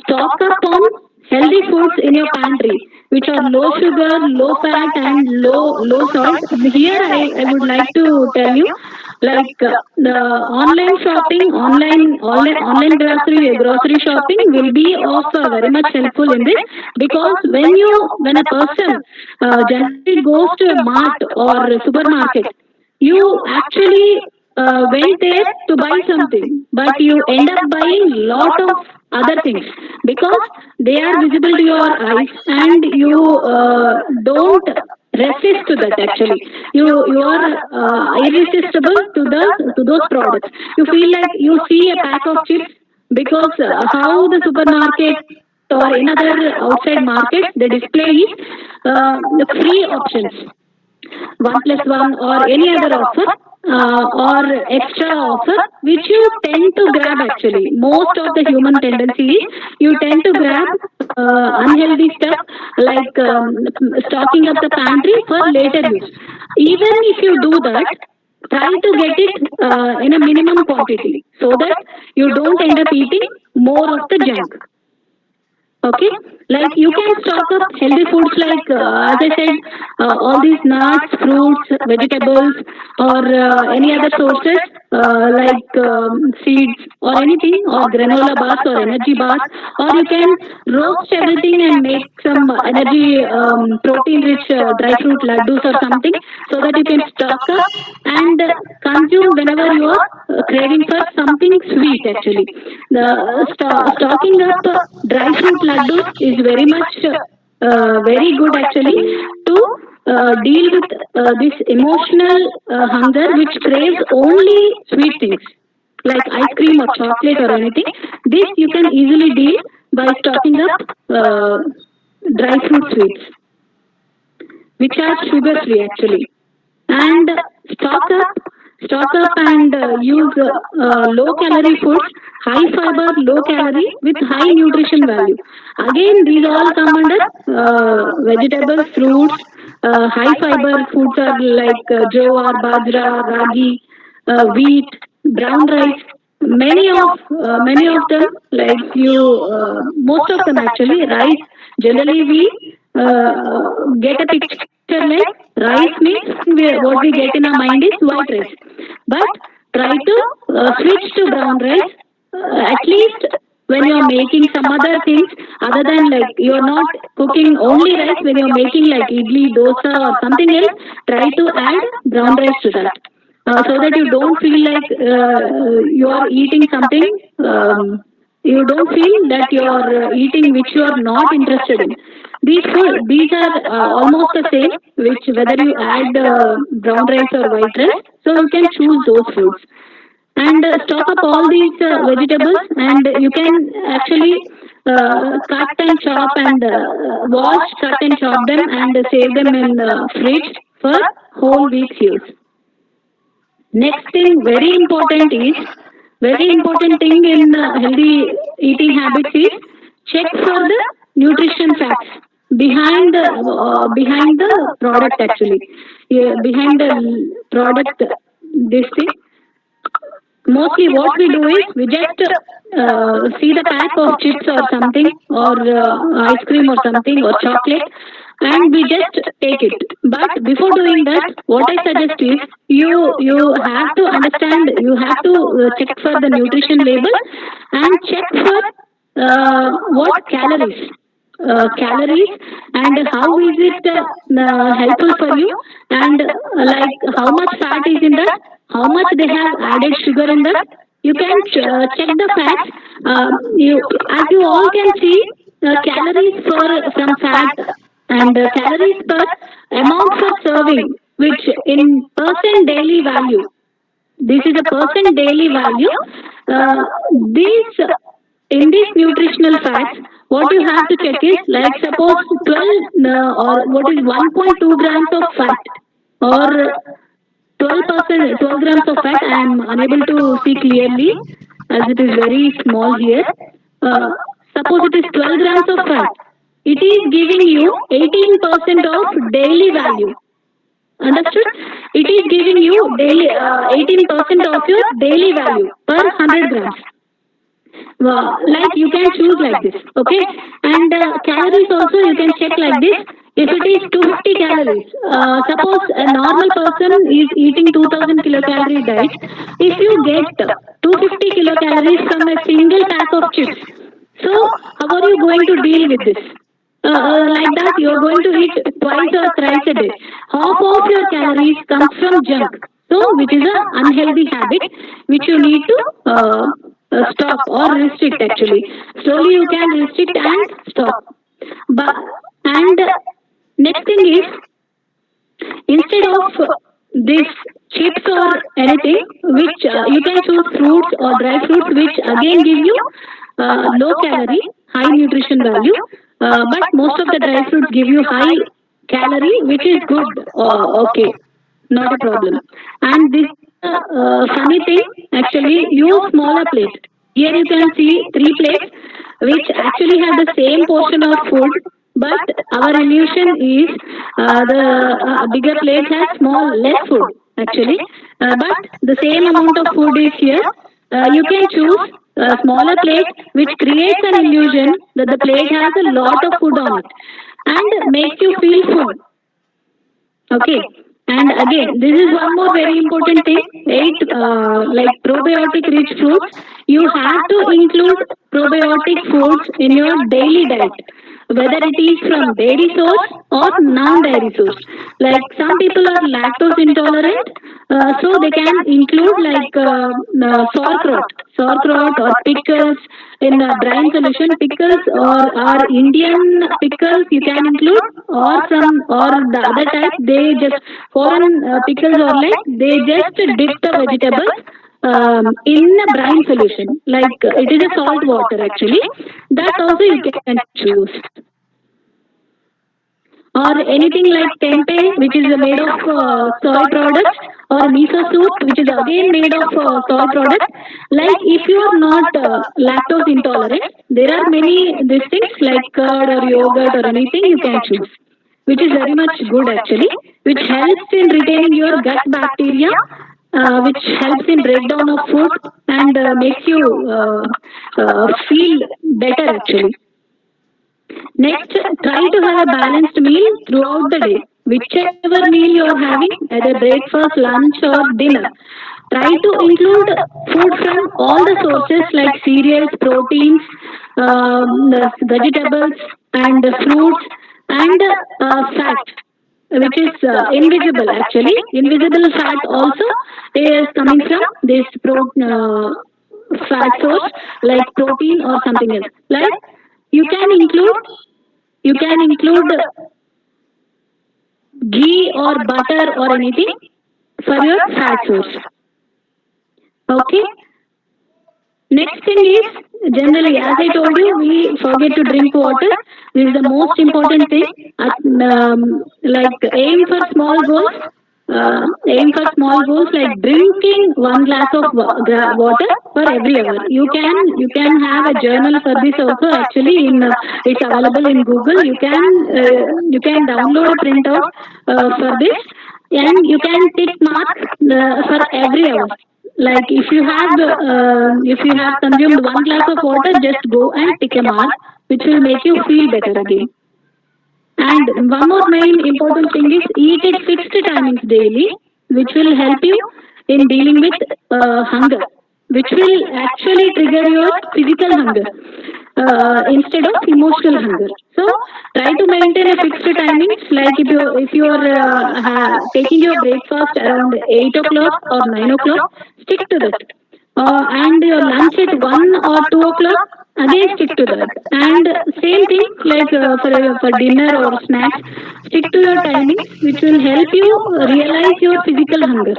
stock up on healthy foods in your pantry, which are low sugar, low fat, and low salt. Here, I would like to tell you, like the online shopping, online grocery shopping will be of very much helpful in this, because when a person generally goes to a mart or a supermarket, you actually went there to buy something, but you end up buying lot of other things because they are visible to your eyes, and you don't resist to that. Actually, you are irresistible to those products. You feel like you see a pack of chips, because how the supermarket or in other outside markets they display is the free options, 1+1 or any other offer or extra offer, which you tend to grab. Actually, most of the human tendency is you tend to grab unhealthy stuff, like stocking up the pantry for later use. Even if you do that, try to get it in a minimum quantity so that you don't end up eating more of the junk. Okay, like you can stock up healthy foods like, as I said, all these nuts, fruits, vegetables, or any other sources like seeds or anything, or granola bars or energy bars, or you can roast everything and make some energy protein rich dry fruit laddus or something, so that you can stock up and consume whenever you are craving for something sweet. Actually, the stocking up dry fruit laddus is very much very good actually to deal with this emotional hunger which craves only sweet things like ice cream or chocolate or anything. This you can easily deal by stocking up dry fruit sweets, which are sugar free actually. And stock up and use low calorie foods, high fiber, low calorie with high nutrition value. Again, these all come under vegetables, fruits. High fiber foods are like jowar, bajra, ragi, wheat, brown rice. Many of them, like you, most of them actually, rice. Generally, we get a picture like rice means what we get in our mind is white rice. But try to switch to brown rice, at least when you are making some other things other than, like, you are not cooking only rice. When you are making like idli, dosa or something else, try to add brown rice to that, so that you don't feel like you are eating something. You don't feel that you are eating which you are not interested in. These are almost the same, which whether you add brown rice or white rice, so you can choose those foods and stock up all these vegetables, and you can actually cut and chop and wash, cut and chop them and save them in fridge for whole week's use. Next thing, very important thing in healthy eating habits is check for the nutrition facts behind the product. Actually, yeah, behind the product, this thing. Mostly, what we do is we just see the pack of chips or something, or ice cream or something, or chocolate, and we just take it. But before doing that, what I suggest is you have to understand. You have to check for the nutrition label and check for what calories, and how is it helpful for you, and like how much fat is in that, how much they have added sugar in that. you can check the facts. As you all can see, calories from fat and calories per amount for serving, which in percent daily value. This is a percent daily value. These in these nutritional facts, what you have to check is like suppose 12 or what is 1.2 grams of fat or 12%, 12 grams of fat. I am unable to see clearly as it is very small here. Uh, Suppose it is 12 grams of fat. It is giving you 18% of daily value. Understood? It is giving you daily 18% of your daily value per 100 grams. Like you can choose like this, okay? And calories also you can check like this. If it is 250 calories, suppose a normal person is eating 2000 kilocalorie diet. If you get 250 kilocalories from a single pack of chips, so how are you going to deal with this? Like that, you are going to eat twice or thrice a day. Half of your calories comes from junk, so which is an unhealthy habit which you need to stop or restrict. Actually, slowly you can restrict and stop. But and next thing is instead of this chips or anything, which you can choose fruits or dry fruits, which again give you low calorie, high nutrition value. But most of the dry fruits give you high calorie, which is good. Okay, not a problem. And this funny thing, actually, use smaller plate. Here you can see 3 plates, which actually have the same portion of food, but our illusion is the bigger plate has less food actually, but the same amount of food is here. You can choose a smaller plate, which creates an illusion that the plate has a lot of food on it and makes you feel full. Okay. And again, this is one more very important thing. Eight, like probiotic rich foods. You have to include probiotic foods in your daily diet, whether it is from dairy source or non-dairy source. Like some people are lactose intolerant, so they can include like sauerkraut or pickles in a brine solution. Pickles or Indian pickles you can include, or from or the other type they just foreign pickles or like they just dip the vegetables in a brine solution. Like it is a salt water actually. That also you can choose, or anything like tempeh, which is made of soy products, or miso soup, which is again made of soy products. Like if you are not lactose intolerant, there are many these things like curd or yogurt or anything you can choose, which is very much good actually, which helps in retaining your gut bacteria, which helps in breakdown of food and makes you feel better actually. Next, try to have a balanced meal throughout the day. Whichever meal you are having, either breakfast, lunch, or dinner, try to include food from all the sources like cereals, proteins, the vegetables, and the fruits, and fat, which is invisible actually. Invisible fat also is coming from this fat source like protein or something else. Like you can include you can include ghee or butter or anything for your fat source. Okay. Next thing is generally, as I told you, we forget to drink water. This is the most important thing. Like aim for small goals. Like drinking 1 glass of water for every hour. You can have a journal for this also. Actually, it's available in Google. You can download a printout for this, and you can tick mark for every hour. Like if you have consumed 1 glass of water, just go and take a mark, which will make you feel better again. And one more main important thing is eat at fixed timings daily, which will help you in dealing with hunger, which will actually trigger your physical hunger instead of emotional hunger. So try to maintain a fixed timings. Like if you are taking your breakfast around 8 o'clock or 9 o'clock, stick to that. and your lunch at 1 or 2 o'clock, again stick to that. And same thing like for dinner or snacks, stick to your timings, which will help you realize your physical hunger.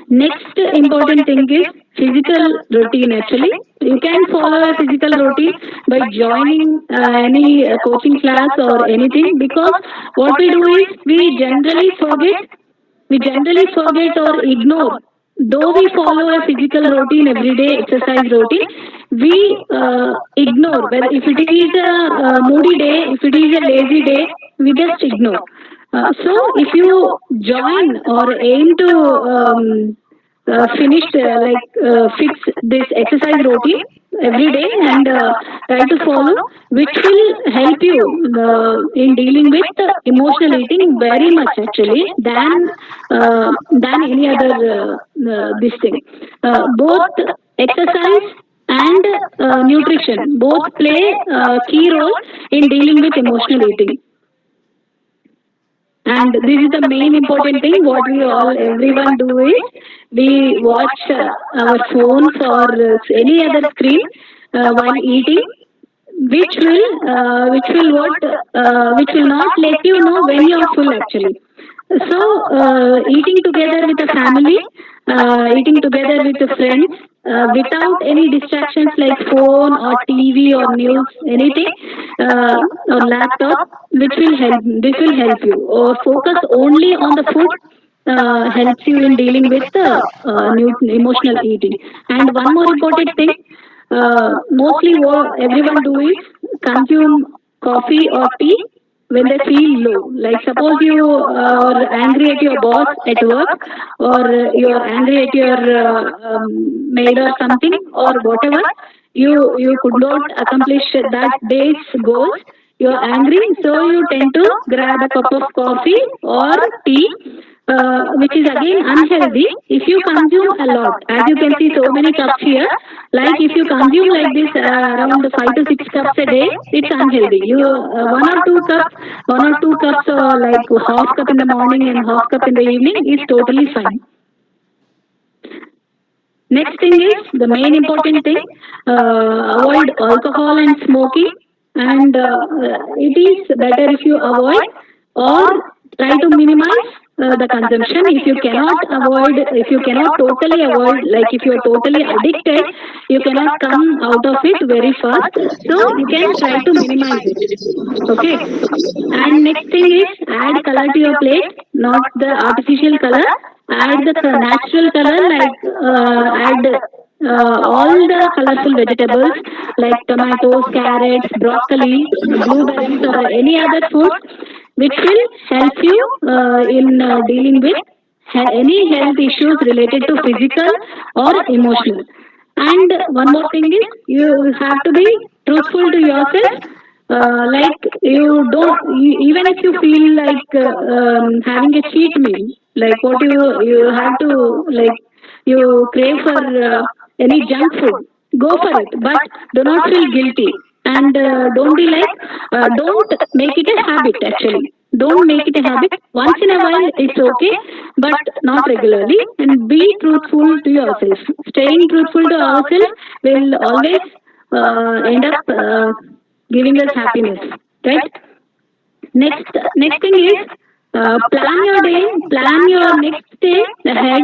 Next important thing is physical routine. Actually, you can follow a physical routine by joining any coaching class or anything, because what we do is we generally forget or ignore. Though we follow a physical routine, everyday exercise routine, we ignore. Whether if it is a moody day, if it is a lazy day, we just ignore. So if you join or aim to fix this exercise routine every day and try to follow, which will help you in dealing with emotional eating very much actually than any other this thing. Both exercise and nutrition both play a key role in dealing with emotional eating. And this is the main important thing. What we all, everyone do is we watch our phones or any other screen while eating, which will not let you know when you are full actually. So eating together with a family, eating together with the friends, without any distractions like phone or TV or news, anything, or laptop, which will help. This will help you. Or focus only on the food. Helps you in dealing with emotional eating. And one more important thing, mostly what everyone do is consume coffee or tea when they feel low. Like suppose you are angry at your boss at work, or you are angry at your maid or something, or whatever. You could not accomplish that day's goals. You are angry, so you tend to grab a cup of coffee or tea, which is again unhealthy if you consume a lot. As you can see, so many cups here. Like if you consume like this around 5 to 6 cups a day, it's unhealthy. You 1 or 2 cups, 1 or 2 cups, like half cup in the morning and half cup in the evening is totally fine. Next thing is the main important thing: avoid alcohol and smoking. And it is better if you avoid or try to minimize the consumption. If you cannot totally avoid, like if you are totally addicted, you cannot come out of it very fast. So you can try to minimize it. Okay. And next thing is add color to your plate, not the artificial color. Add the natural color, like add all the colorful vegetables like tomatoes, carrots, broccoli, blueberries, or any other food, which will help you in dealing with any health issues related to physical or emotional. And one more thing is you have to be truthful to yourself. Like even if you feel like having a cheat meal, like what you have to, like you crave for any junk food, go for it, but do not feel guilty. And don't be like, don't make it a habit actually. Don't make it a habit. Once in a while it's okay, but not regularly. And be truthful to yourself. Staying truthful to ourselves will always end up giving us happiness, right? Next thing is plan your day, plan your next day ahead,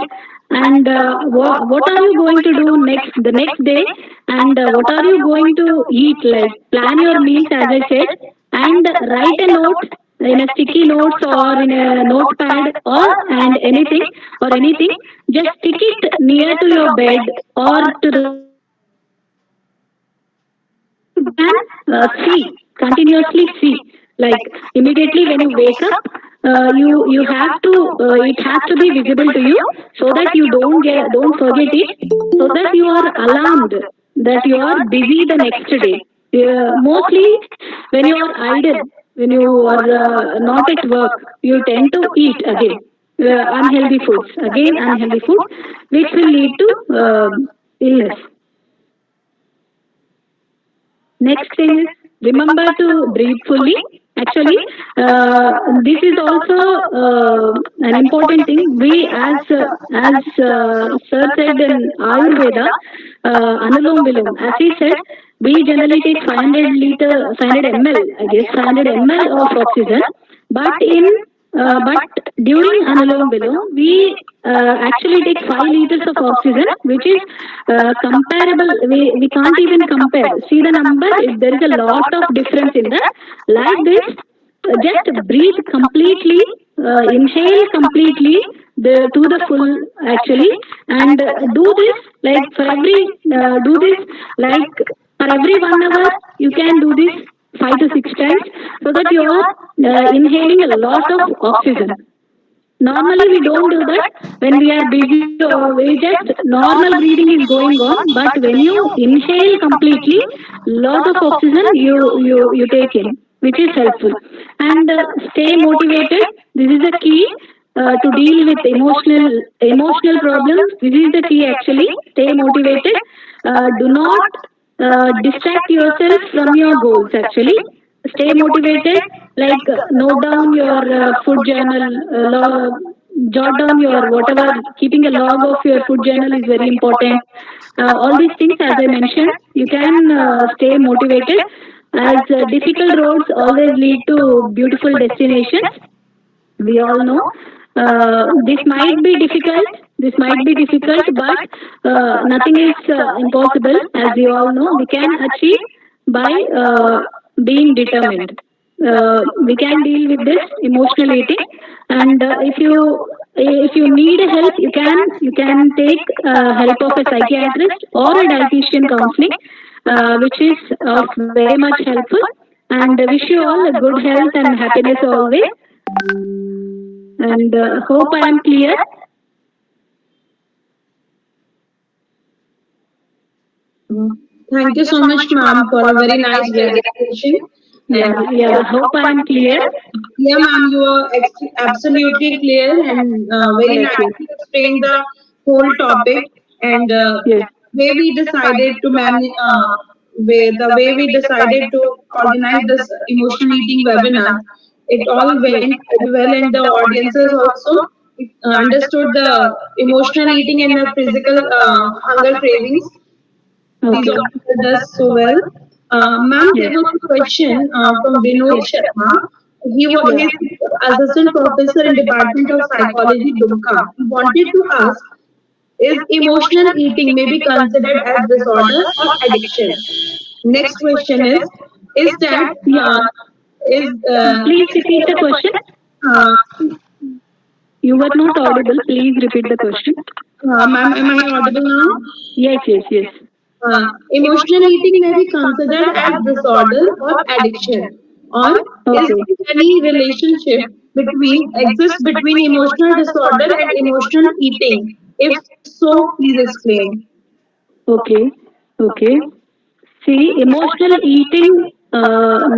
and what are you going to do the next day, and what are you going to eat. Like plan your meals as I said, and write a note in a sticky notes or in a notepad or and anything. Just stick it near to your bed or to the wall, where you can continuously see. Like immediately when you wake up, you have to it has to be visible to you, so that you don't forget it, so that you are alarmed that you are busy the next day. Mostly when you are idle, when you are not at work, you tend to eat again unhealthy foods, which will lead to illness. Next thing is remember to breathe fully Actually, this is also an important thing. We, as Sir said in Ayurveda, Anulom Vilom, as he said, we generally take 500 ml, I guess 500 ml of oxygen, but but during Anulom Vilom, we actually take 5 liters of oxygen, which is comparable. We can't even compare. See the number, there is a lot of difference in that. Like this, just breathe completely, inhale completely to the full actually, and do this like for every do this like for every 1 hour. You can do this 5 to 6 times so that you are inhaling a lot of oxygen. Normally, we don't do that when we are busy or we just normal breathing is going on. But when you inhale completely, lot of oxygen you take in, which is helpful. And stay motivated. This is the key to deal with emotional problems. This is the key actually. Stay motivated. Do not distract yourself from your goals actually. Stay motivated, like note down your food journal, jot down your whatever. Keeping a log of your food journal is very important. All these things, as I mentioned, you can stay motivated, as difficult roads always lead to beautiful destinations. We all know this might be difficult, but nothing is impossible. As we all know, we can achieve by being determined. We can deal with this emotional eating, and if you need help, you can take help of a psychiatrist or a dietitian counseling, which is of very much helpful. And wish you all a good health and happiness always. And hope I am clear. Thank you so much, ma'am, for a very nice presentation. And Yeah. Hope I am clear. yeah, ma'am, you are absolutely clear and very Yes, yes, nicely explained the whole topic and yes. way we decided to the way we decided to organize this emotional eating webinar. It all went very well, and the audiences also understood the emotional eating and the physical hunger cravings. These Okay. all helped us so well. Ma'am, there Yes. was a question from Vinod Yes. Sharma. He's Yeah. assistant professor in Department of Psychology, Dumka. He wanted to ask, is emotional eating may be considered as disorder or addiction? Next question is that Yeah. is Please repeat the question. uh, You were not audible. Please repeat the question. ma'am, am I audible now? Yes, yes, yes. Emotional eating may be considered as disorder or addiction, or is Okay. there any relationship between exists between emotional disorder and emotional eating? If so, please explain. Okay. Okay. See, emotional eating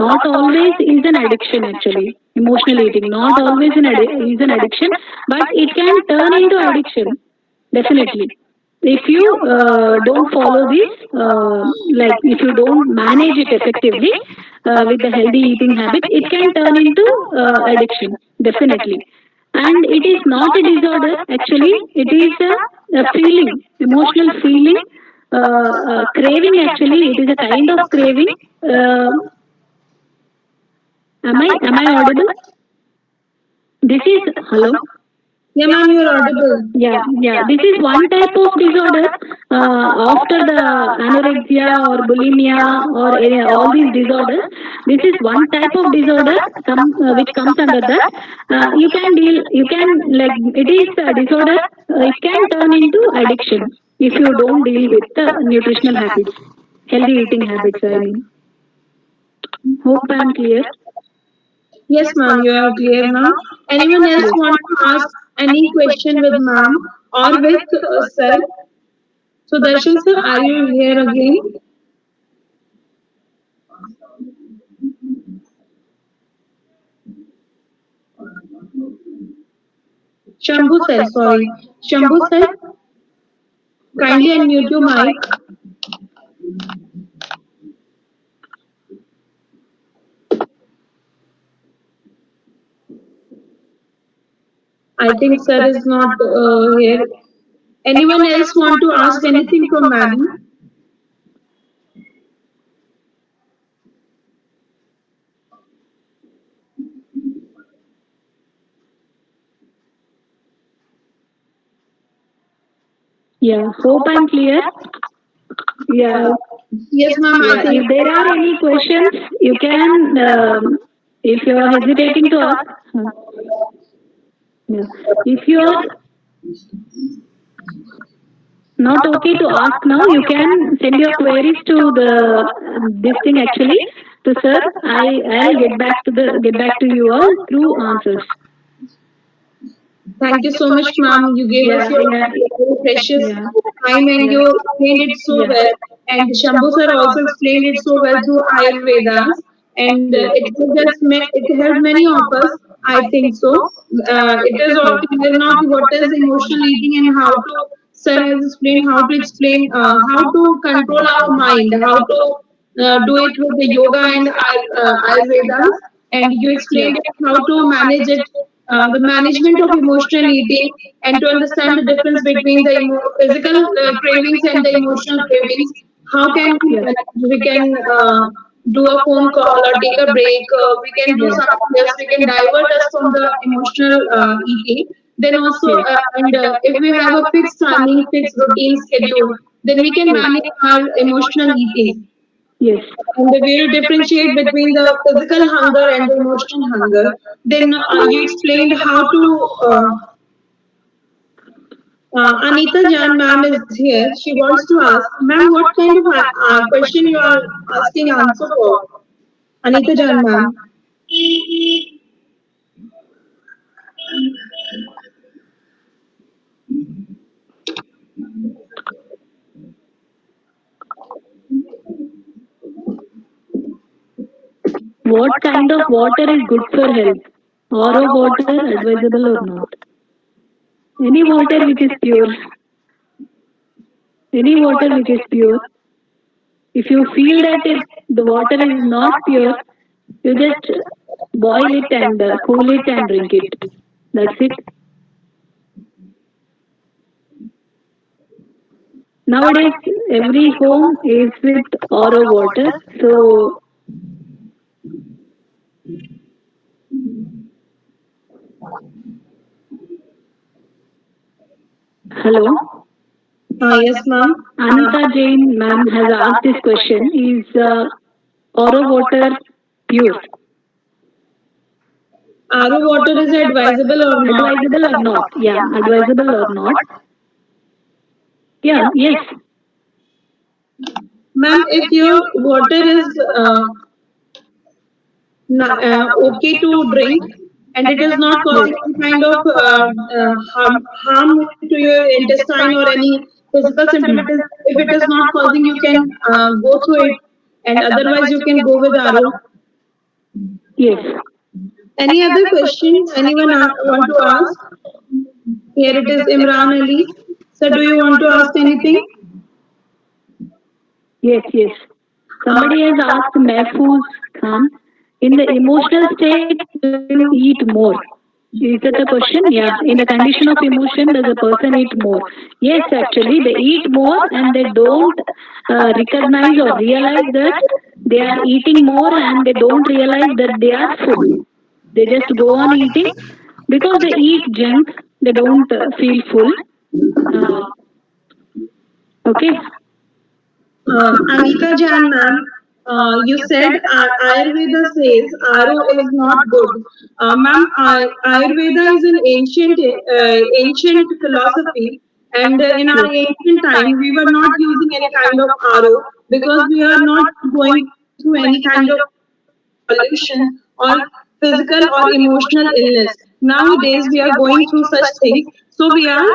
not always is an addiction actually. Emotional eating not always is an addiction, but it can turn into addiction. Definitely. If you don't follow this, like if you don't manage it effectively with the healthy eating habits, it can turn into addiction. Definitely. And it is not a disorder actually, it is a feeling, emotional feeling, craving actually. It is a kind of craving. Uh, am I audible? This is hello. Yeah, ma'am, you're audible. Yeah. This is one type of disorder. After the anorexia or bulimia or all these disorders, this is one type of disorder which comes under that. You can deal. You can, like, it is a disorder. It can turn into addiction if you don't deal with the nutritional habits, healthy eating habits. I mean, hope I am clear. Yes, ma'am, you are clear now. Anyone else Yes. want to ask any question with ma'am or with sir? So, Darshan sir, are you here again? Shambhu sir, sorry. Shambhu sir, kindly unmute your mic. I think sir is not here. Anyone else want to ask anything from madam? Yeah, hope I'm clear. Yeah, Yes, ma'am. I yeah. think. If there are any questions, you can. If you are hesitating to ask, yeah. If you are not okay to ask now, you can send your queries to the this thing actually to sir. I'll get back to you all through answers. Thank you so much, ma'am. You gave us Yeah, your yeah, very precious yeah, time and yeah, you explained it so yeah. well. And Shambhu sir also explained it so well through Ayurvedas. And Yes, it helped many of us. I think so. It is all yes, clear now to what is emotional eating and how to. Sir has explained how to explain how to control our mind, how to do it with the yoga and Ayurvedas. And you yeah, explained how to manage it, the management of emotional eating, and to understand the difference between the physical cravings and the emotional cravings. How can we yeah, manage? We can do a phone call or take a break. We can do yeah, something else. We can divert us from the emotional eating. Then also, yes, and if we have a fixed timing, fixed routine schedule, then we can yes, manage our emotional eating. yes, And the way to differentiate between the physical hunger and the emotional hunger. Then you explained how to. Anita Jan ma'am is here. She wants to ask, ma'am, what kind of question you are asking answer for? Anita Jan ma'am. what kind of water is good for health? RO water advisable or not? Any water which is pure. Any water which is pure. If you feel that the water is not pure, you just boil it and cool it and drink it. That's it. Nowadays, every home is with RO water. So, hello. Yes, ma'am. Anita Jain ma'am has asked this question. Is RO water pure? RO water is advisable or not? Advisable or not? Yeah, advisable or not? Yeah, yes. Ma'am, if your water is okay to drink and it is not Yes. causing any kind of harm to your intestine or any physical symptom, if it is not causing, you can go through it, and otherwise you can go with RO. Yes. Any other question anyone want to ask? Here it is Imran Ali. Sir, do you want to ask anything? Yes, yes. Somebody has asked Mahfouz Khan, in the emotional state, do you eat more? Is that the question? Yeah. In the condition of emotion, does a person eat more? Yes, actually, they eat more and they don't recognize or realize that they are eating more and they don't realize that they are full. They just go on eating because they eat junk, they don't feel full. Uh, okay. Anika Jan, ma'am, you said Ayurveda says RO is not good. Ma'am, Ayurveda is an ancient philosophy, and in our ancient time, we were not using any kind of RO because we are not going through any kind of pollution or physical or emotional illness. Nowadays, we are going through such things, so we are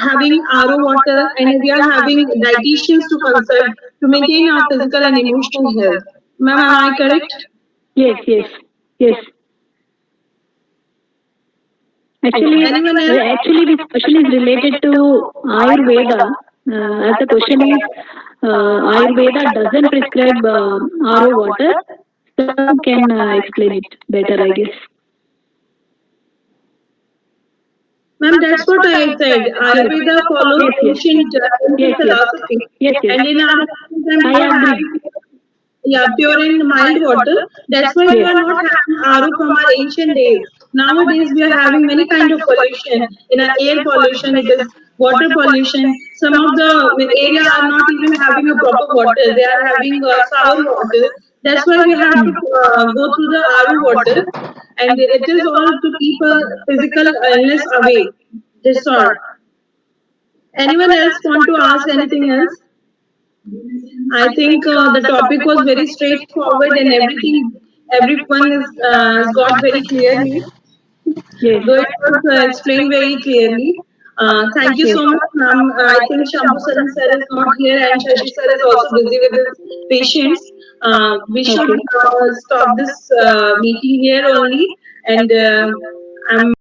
having RO water and we are having dietitians to consult to maintain our physical and emotional health. Ma'am, am I correct? Yes, yes, yes. Anyone else? Actually, this question is related to Ayurveda. As the question is, Ayurveda doesn't prescribe RO water. Some can explain it better, I guess. Ma'am, that's what I said. Yes. Ayurveda follows Yes, yes. ancient Yes, yes. philosophy, Yes, yes. and in our ancient time we I are agree. having, yeah, pure and mild water. That's why we Yes. are not having RO from our ancient days. Nowadays we are having many kind of pollution. In our air pollution, it is water pollution. Some of the area are not even having a proper water. They are having sour water. That's why we have to go through the RO water, and it is all to keep a physical illness away. That's all. Anyone else want to ask anything else? I think the topic was very straightforward and everything, everyone is has got very clearly, Yes. though it was explained very clearly. Thank you Yes. so much, ma'am. I think Shambhu Saran sir is not here and Shashi sir is also busy with his patients. We should Okay. stop this meeting here only, and I'm